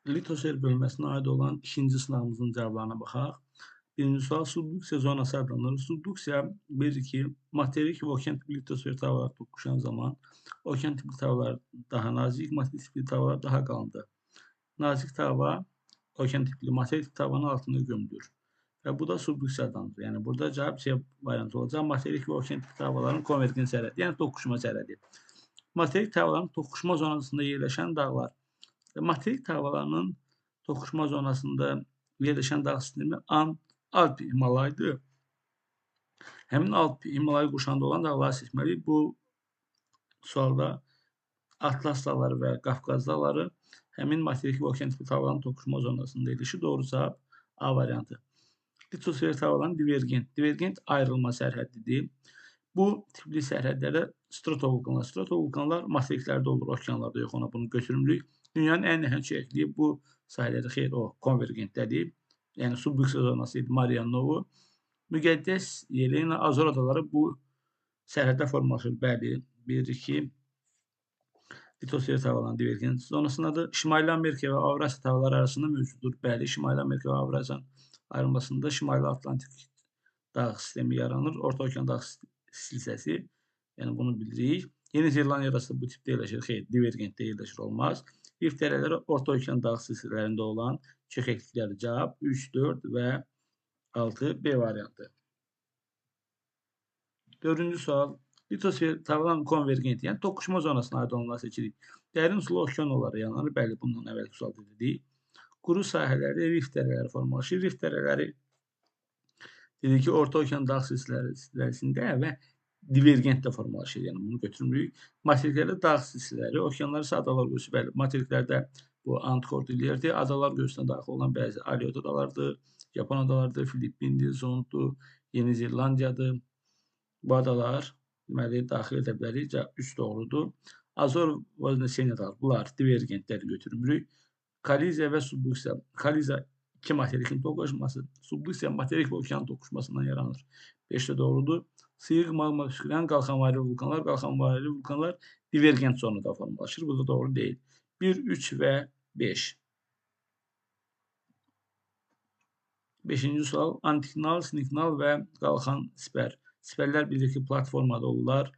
Litosfer bölməsinə aid olan ikinci sınavımızın cavablarına baxaq. Birinci sual subduksiya zonası adlanır. Subduksiya bilir ki, materik və okean tipli litosfer tavalar toqquşan zaman okean tipli tavalar daha nazik, materik tipli tavalar daha qalındır. Nazik tava okean tipli, materik tipli tavanın altında gömülür. Və bu da subduksiya adlanır. Yəni burada cavab C variantı olacaq. Materik və okean tipli tavaların konvergens sərhədi, yəni toqquşma sərhədi. Materik tavalarının toqquşma zonasında yerləşən dağlar. Materik tavalarının toqquşma zonasında yerləşən dağ sistemi Alp Himalaydır. Həmin Alp Himalayı qurşağında olan dağları seçməliyik. Bu sualda Atlas dağları və Qafqaz dağları həmin materik və okean tipli tavalarının toqquşma zonasında yerləşir. Doğru cavab A variantı. Litosfer tavalarının divergent. Divergent ayrılma sərhəddidir. Bu tipli sərhədlərdə stratovulkanlar. Stratovulkanlar materiklərdə olur, okeanlarda yox, ona bunu götürmürük. Dünyanın ən nəhəng çəkdiyi bu sahələrdə xeyr, o konvergentdədir. Yəni subduksiya zonası idi, Marianovu. Müqəddəs Yelena, Azor adaları bu sərhəddə formalaşır. Bəli, bilirik ki, litosfer tavalarının divergent zonasındadır. Şimali Amerika və Avrasiya tavalarları arasında mövcuddur. Bəli, Şimali Amerika və Avrasiyanın ayrılmasında Şimali Atlantik dağ sistemi yaranır. Orta Okean dağ silsəsi, yəni bunu bilirik. Yeni Zelandiya arasında bu tipdə yerləşir. Xeyr, divergentdə yerləşir, olmaz. Rift dərələri Orta Okean dağ silsilələrində olan çökəklikləri. Cavab 3, 4 və 6 B variantı. Dördüncü sual. Litosfer tavalarının konvergenti, yəni toqquşma zonasına aid olanları seçirik. Dərin sulu okean olaraq yaranır. Bəli, bundan əvvəlki sualda dedik. Quru sahələri, rift dərələri formalaşır. Rift dərələri dedik ki, Orta Okean dağ silsiləsində və divergentdə formalaşır. Yəni bunu götürmürük. Materiklərdə dağ silsilələri, okeanlar isə adalar qövsü. Bəli, materiklərdə bu Antkordillerdir. Adalar qövsünə daxil olan bəzi Aleut adalardır, Japon adalardır, Filippindir, Zondur, Yeni Zelandiyadır. Bu adalar deməli daxil edə bilərik. 3 doğrudur. Azor və Seyni adalar, bunlar divergentləri götürmürük. Koliziya və subduksiya. Koliziya iki materikin toqquşması, subduksiya materik və okean toqquşmasından yaranır. 5 də doğrudur. Sıyıq maqma püskürən qalxanvari vulkanlar divergent zonada formalaşır. Bu da doğru deyil. 1, 3 və 5. 5-ci sual. Antiklinal, sinklinal və qalxan sipər. Sipərlər bilir ki, platformada olurlar.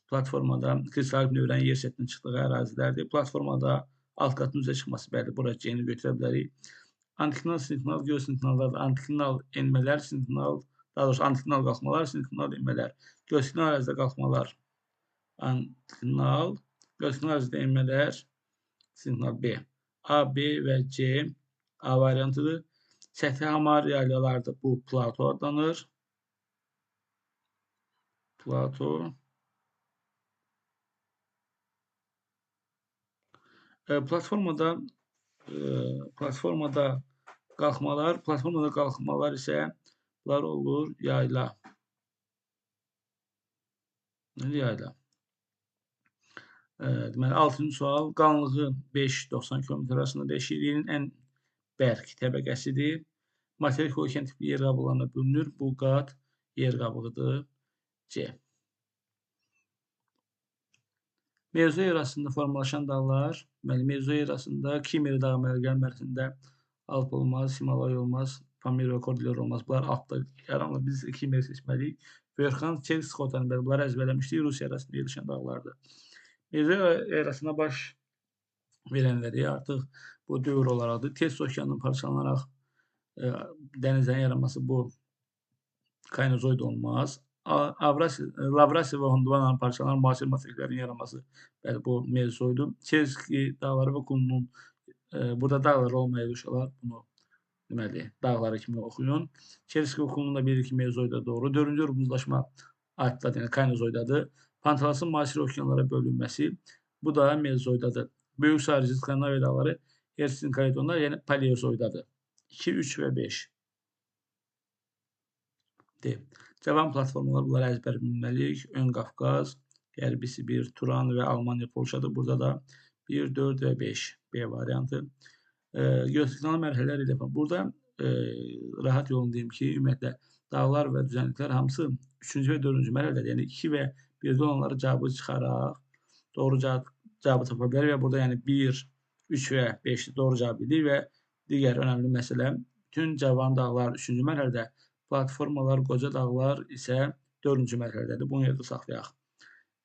Platformada kristalik növlərin yer səthindən çıxdığı ərazilərdir. Platformada alt qatın üzə çıxması, bəli, bura C-ni götürə bilərik. Antiklinal, sinklinal, geosinklinallarda antiklinal enmələr, sinklinal, daha doğrusu antiklinal qalxmalar, sinklinal enmələr. Geosinklinal ərazidə qalxmalar, antiklinal, geosinklinal ərazidə enmələr, sinklinal B. A, B və C A variantıdır. Səthi hamar yaylalarda bu plato adlanır. Plato. Platformada qalxmalar isə bunlar olur yayla. Yayla. Deməli 6-cı sual. Qalınlığı 5-90 km arasında dəyişir. Yerin ən bərk təbəqəsidir. Materik və okean tipli yer qabıqlarına bölünür. Bu qat yer qabığıdır. C. Mezoy erasında formalaşan dağlar, Mezoy erasında Kimmer dağı mərsində Alp olmaz, Himalay olmaz, Pamir və Kordiller olmaz. Bunlar altda yaranır. Biz Kimmer seçməliyik. Verxan, Çelskotan, bunları əzbərləmişdik. Rusiya arasında yerləşən dağlardır. Mezoy erasına baş verənləri artıq bu dövr olaraqdır. Ters okeanın parçalanaraq dənizlərin yaranması bu Kaynozoid olmaz. Lavrasiya və Gondvananın parçalanaraq müasir materiklərin yaranması, bəli, bu Mezozoiddur. Çelski dağları və Kunlun, burada dağlar olmayan uşaqlar bunu deməli dağları kimi oxuyun. Çelski və Kunlun da bilirik ki, Mezozoidda doğru. 4-cü urmuzlaşma Alpdadır, yəni Kaynozoiddadır. Pantalasın müasir okeanlara bölünməsi, bu da Mezozoiddadır. Böyük Sarıcı, Skandinaviya dağları Hersin Kaledonlar, yəni Paleozoiddadır. 2, 3 və 5. D. Cavan platformalar, bunları əzbər bilməliyik. Ön Qafqaz, Qərbi Sibir, Turan və Almaniya, Polşadır. Burada da 1, 4 və 5 B variantı. Geosinklinal mərhələlər ilə burada rahat yolunu deyim ki, ümumiyyətlə dağlar və düzənliklər hamısı 3-cü və 4-cü mərhələdə, yəni 2 və 1-də olanları cavabı çıxaraq doğru cavabı tapa bilər və burada yəni 1, 3 və 5 doğru cavab idi və digər önəmli məsələ bütün cavan dağlar 3-cü mərhələdə, platformalar, qoca dağlar isə 4-cü mərhələdədir. Bunu yadda saxlayaq.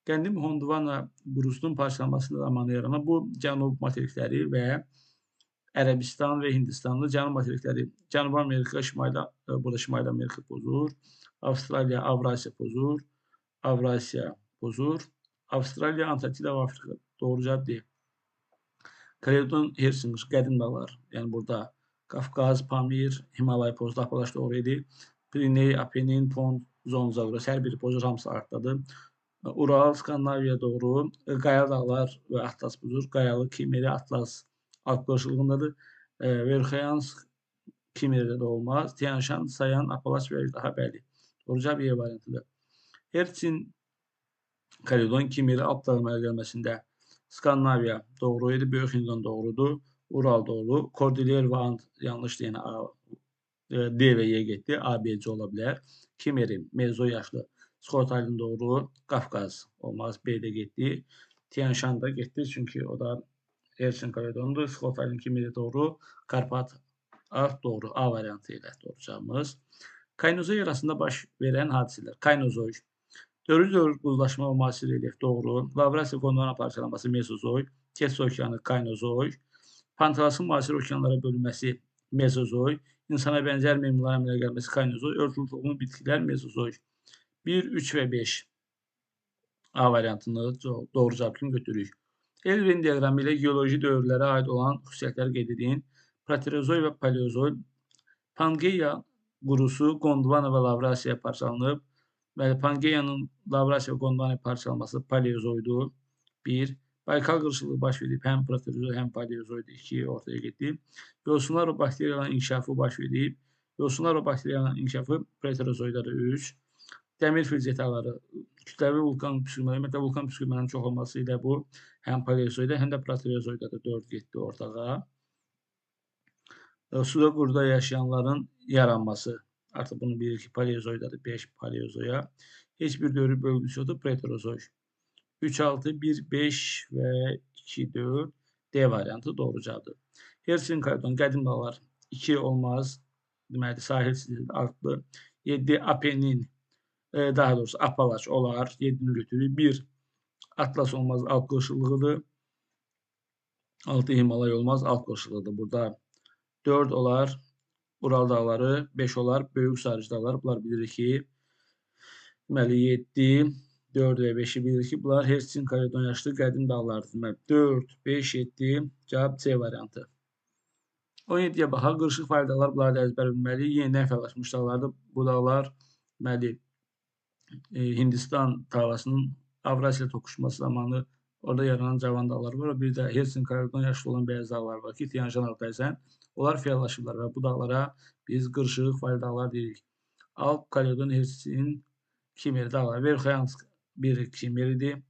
Qəndim Gondvana qurusunun parçalanması zamanı yaranan bu cənub materikləri və Ərəbistan və Hindistanlı cənub materikləri, Cənubi Amerika, burada Şimali Amerika pozur, Avstraliya, Avrasiya pozur, Avrasiya pozur, Avstraliya, Antarktida və Afrika. Doğru cavab deyil. Kaledon Helsinki, qədim dağlar. Yəni burada Qafqaz, Pamir, Himalay pozdu. Apalaş doğru idi. Piriney, Apenin, Pont, Zonzagros. Hər biri pozur, hamısı artdadır. Ural, Skandinaviya doğru. Qayalı dağlar və Atlas pozur. Qayalı, Kimeri, Atlas alt qarşılığındadır. Verxayansk, Kimeridə də olmaz. Tianşan, Sayan, Apalaş və daha bəli. Doğru cavab E variantıdır. Herçin, Kaledon, Kimeri, Alp dağı məqaməsində Skandinaviya doğru idi. Böyük Hindistan doğrudur. Ural doğru. Kordilyer və Ant yanlışdır. Yəni D və Y getdi. A, B, C ola bilər. Kimeri, Mezo yaşlı. Skotalin doğru. Qafqaz olmaz. B də getdi. Tianşan da getdi. Çünki o da Herçin Kaledondur. Skotalin, Kimeri doğru. Karpat Alp doğru. A variantı ilə doğru cavabımız. Kaynozoy arasında baş verən hadisələr. Kaynozoy. Dörd buzlaşma və müasir relyef doğru. Lavrasiya Gondwana parçalanması Mesozoy. Kes okeanı Kaynozoy. Pantalasın müasir okeanlara bölünməsi Mesozoy. İnsana bənzər meymunlara əmələ gəlməsi Kaynozoy. Örtülü toxumlu bitkilər Mesozoy. 1, 3 və 5. A variantını doğru cavab kimi götürürük. Elvin diaqramı ilə geoloji dövrlərə aid olan xüsusiyyətləri qeyd edin. Proterozoy və Paleozoy. Pangeya qurusu Gondwana və Lavrasiya parçalanıb. Pangeyanın Lavrasiya və Gondwana parçalanması Paleozoydur. 1. Baykal qırışıqlığı baş verib. Həm Proterozoy, həm Paleozoydur. 2 ortaya getdi. Yosunlar və bakteriyaların inkişafı baş verib. Yosunlar və bakteriyaların inkişafı Proterozoydadır. 3. Dəmir filcetaları, kütləvi vulkan püskürmələri, ümumiyyətlə vulkan püskürmələrinin çox olması ilə bu həm Paleozoyda, həm də Proterozoydadır. 4 getdi ortağa. Suda quruda yaşayanların yaranması. Artıq bunu bilirik ki, Paleozoydadır. 5 Paleozoya. Heç bir dövr bölgüsü yoxdur. Proterozoy. 3, 6, 1, 5 və 2, 4. D variantı doğru cavabdır. Herçin Kaledon, qədim dağlar 2 olmaz. Deməli, sahil altlı. 7 Apenin, daha doğrusu Apalaç olar. 7-ni götürür. 1 Atlas olmaz. Alp qarşılığıdır. 6 Himalay olmaz. Alp qarşılığıdır. Burada 4 olar. Ural dağları. 5 olar. Böyük Sarıcı dağları. Bunlar bilirik ki, deməli 7, 4 və 5-i bilirik ki, bunlar Herçin Kaledon yaşlı qədim dağlardır. Deməli 4, 5, 7 cavab C variantı. 17-yə baxaq. Qırışıq faydalar bunları da əzbər bilməli. Yenidən fəallaşmış dağlardır. Bu dağlar deməli Hindistan tavasının Avrasiya toqquşması zamanı orada yaranan cavan dağlar var. Bir də Herçin Kaledon yaşlı olan bəzi dağlar var ki, Tianşan Altaysan. Onlar fəallaşıblar və bu dağlara biz qırışıq fayda dağlar deyirik. Alp, Kaledon, Herçin, Kimeri dağları. Verxayansk bir Kimeridir.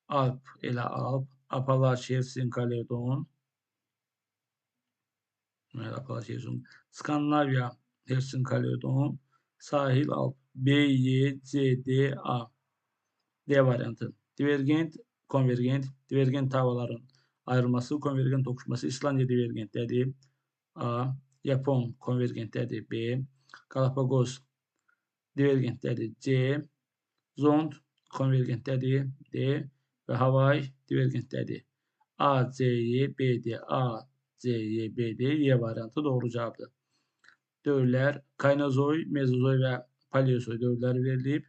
Alp elə Alp. Apalaç, Herçin, Kaledon. Apalaç, Herçin. Skandinaviya, Herçin, Kaledon. Sahil, Alp. B, Y, C, D, A. D variantı. Divergent, konvergent. Divergent tavaların ayrılması, konvergent toqquşması. İslandiya divergentdədir. A. Yapon konvergentdədir. B. Galapagos divergentdədir. C. Zond konvergentdədir. D. Və Hawaii divergentdədir. A, C, Y, B, D. A, C, Y, B, D. Y variantı doğru cavabdır. Dövrlər Kaynozoy, Mezozoy və Paleozoy dövrləri verilib.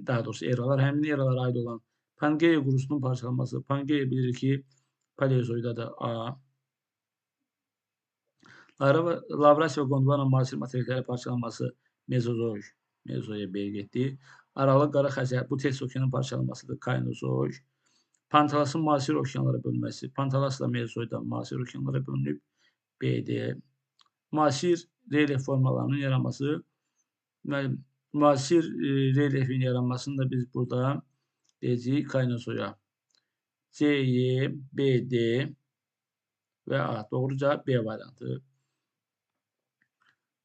Daha doğrusu eralar, həmin eralara aid olan Pangeya qurusunun parçalanması. Pangeya bilirik ki, Paleozoydadır. A. Lavrasiya və Gondwana müasir materiklərə parçalanması Mezozoy. Mezozoya B getdi. Aralıq Qara Xəzər, bu test okeanın parçalanmasıdır. Kaynozoy. Pantalasın müasir okeanlara bölünməsi. Pantalasla Mezozoyda müasir okeanlara bölünüb. B, D. Müasir relyef formalarının yaranması. Müasir relyefin yaranmasını da biz burada deyəcəyik Kaynozoya. C, Y, B, D və A. Doğru cavab B variantı.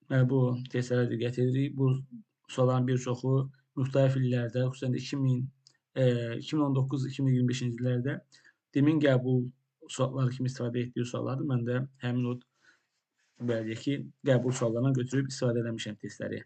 Bu testlərə diqqət edirik. Bu sualların bir çoxu müxtəlif illərdə, xüsusən də 2019-2025-ci illərdə DİM-in qəbul suallar kimi istifadə etdiyi suallardır. Mən də həmin o belə deyək ki, qəbul suallarından götürüb istifadə eləmişəm testləri.